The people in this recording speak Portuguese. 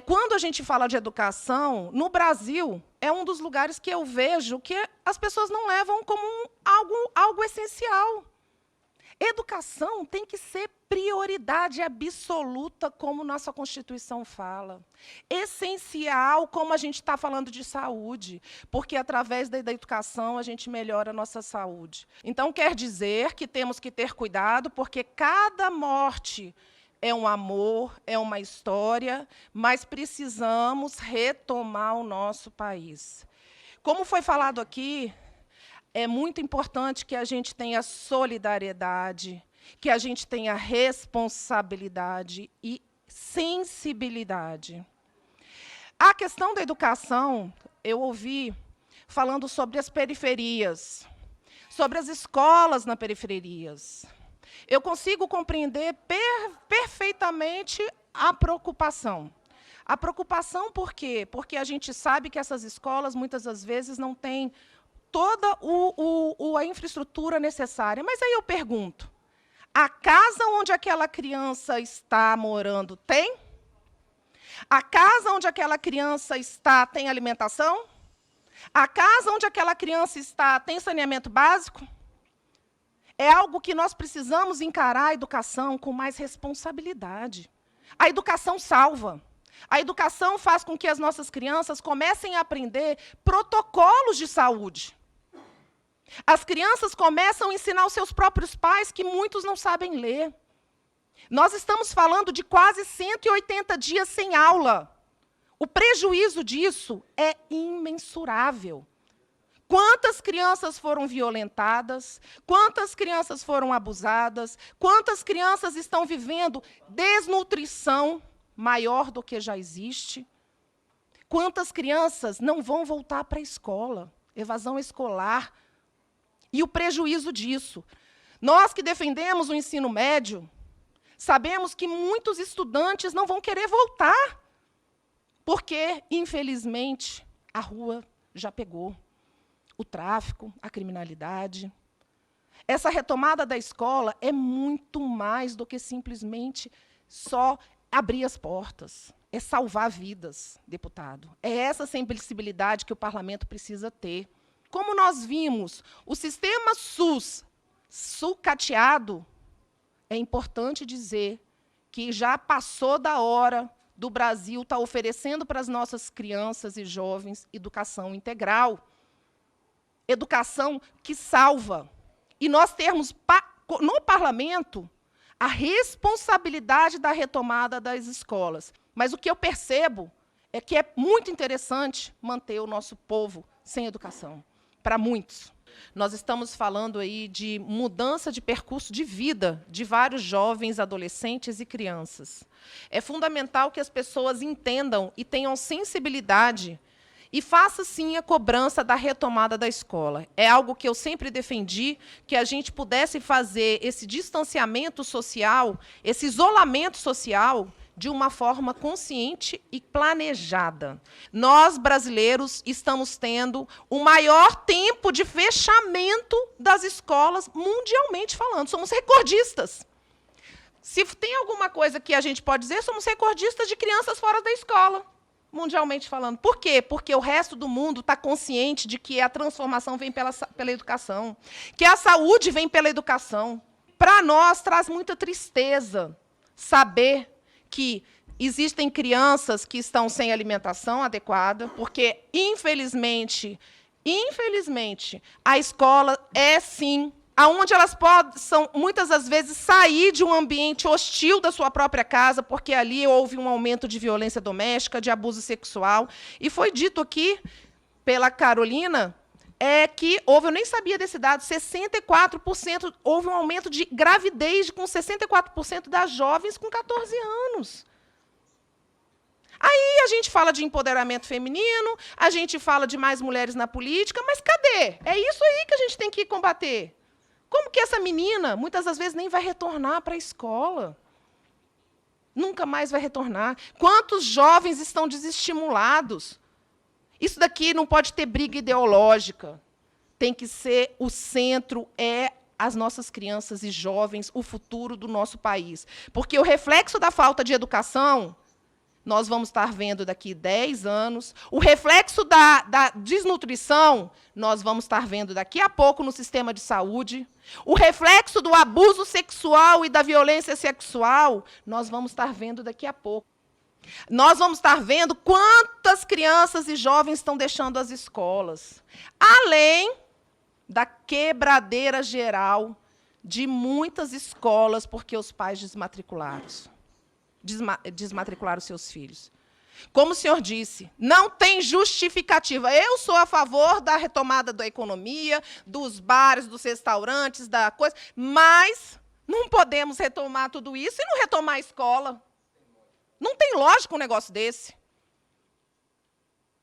Quando a gente fala de educação, no Brasil, é um dos lugares que eu vejo que as pessoas não levam como algo essencial. Educação tem que ser prioridade absoluta, como nossa Constituição fala. Essencial, como a gente está falando de saúde, porque através da educação a gente melhora a nossa saúde. Então, quer dizer que temos que ter cuidado, porque cada morte é um amor, é uma história, mas precisamos retomar o nosso país. Como foi falado aqui, é muito importante que a gente tenha solidariedade, que a gente tenha responsabilidade e sensibilidade. A questão da educação, eu ouvi falando sobre as periferias, sobre as escolas nas periferias. Eu consigo compreender perfeitamente a preocupação. A preocupação por quê? Porque a gente sabe que essas escolas, muitas das vezes, não têm toda a infraestrutura necessária. Mas aí eu pergunto, a casa onde aquela criança está morando tem? A casa onde aquela criança está tem alimentação? A casa onde aquela criança está tem saneamento básico? É algo que nós precisamos encarar a educação com mais responsabilidade. A educação salva. A educação faz com que as nossas crianças comecem a aprender protocolos de saúde. As crianças começam a ensinar aos seus próprios pais, que muitos não sabem ler. Nós estamos falando de quase 180 dias sem aula. O prejuízo disso é imensurável. Quantas crianças foram violentadas? Quantas crianças foram abusadas? Quantas crianças estão vivendo desnutrição maior do que já existe? Quantas crianças não vão voltar para a escola? Evasão escolar. E o prejuízo disso. Nós que defendemos o ensino médio, sabemos que muitos estudantes não vão querer voltar, porque, infelizmente, a rua já pegou. O tráfico, a criminalidade. Essa retomada da escola é muito mais do que simplesmente só abrir as portas. É salvar vidas, deputado. É essa sensibilidade que o parlamento precisa ter. Como nós vimos, o sistema SUS sucateado, é importante dizer que já passou da hora do Brasil estar oferecendo para as nossas crianças e jovens educação integral. Educação que salva. E nós termos, no parlamento, a responsabilidade da retomada das escolas. Mas o que eu percebo é que é muito interessante manter o nosso povo sem educação. Para muitos. Nós estamos falando aí de mudança de percurso de vida de vários jovens, adolescentes e crianças. É fundamental que as pessoas entendam e tenham sensibilidade e faça, sim, a cobrança da retomada da escola. É algo que eu sempre defendi, que a gente pudesse fazer esse distanciamento social, esse isolamento social, de uma forma consciente e planejada. Nós, brasileiros, estamos tendo o maior tempo de fechamento das escolas, mundialmente falando. Somos recordistas. Se tem alguma coisa que a gente pode dizer, somos recordistas de crianças fora da escola, mundialmente falando. Por quê? Porque o resto do mundo está consciente de que a transformação vem pela educação, que a saúde vem pela educação. Para nós, traz muita tristeza saber que existem crianças que estão sem alimentação adequada, porque, infelizmente, a escola é, sim, onde elas possam, muitas das vezes, sair de um ambiente hostil da sua própria casa, porque ali houve um aumento de violência doméstica, de abuso sexual. E foi dito aqui, pela Carolina, que houve, eu nem sabia desse dado, 64%, houve um aumento de gravidez com 64% das jovens com 14 anos. Aí a gente fala de empoderamento feminino, a gente fala de mais mulheres na política, mas cadê? É isso aí que a gente tem que combater. Como que essa menina, muitas das vezes, nem vai retornar para a escola? Nunca mais vai retornar. Quantos jovens estão desestimulados? Isso daqui não pode ter briga ideológica. Tem que ser o centro, as nossas crianças e jovens, o futuro do nosso país. Porque o reflexo da falta de educação nós vamos estar vendo daqui 10 anos. O reflexo da desnutrição, nós vamos estar vendo daqui a pouco no sistema de saúde. O reflexo do abuso sexual e da violência sexual, nós vamos estar vendo daqui a pouco. Nós vamos estar vendo quantas crianças e jovens estão deixando as escolas. Além da quebradeira geral de muitas escolas, porque os pais desmatricularam seus filhos. Como o senhor disse, não tem justificativa. Eu sou a favor da retomada da economia, dos bares, dos restaurantes, da coisa, mas não podemos retomar tudo isso e não retomar a escola. Não tem lógica um negócio desse.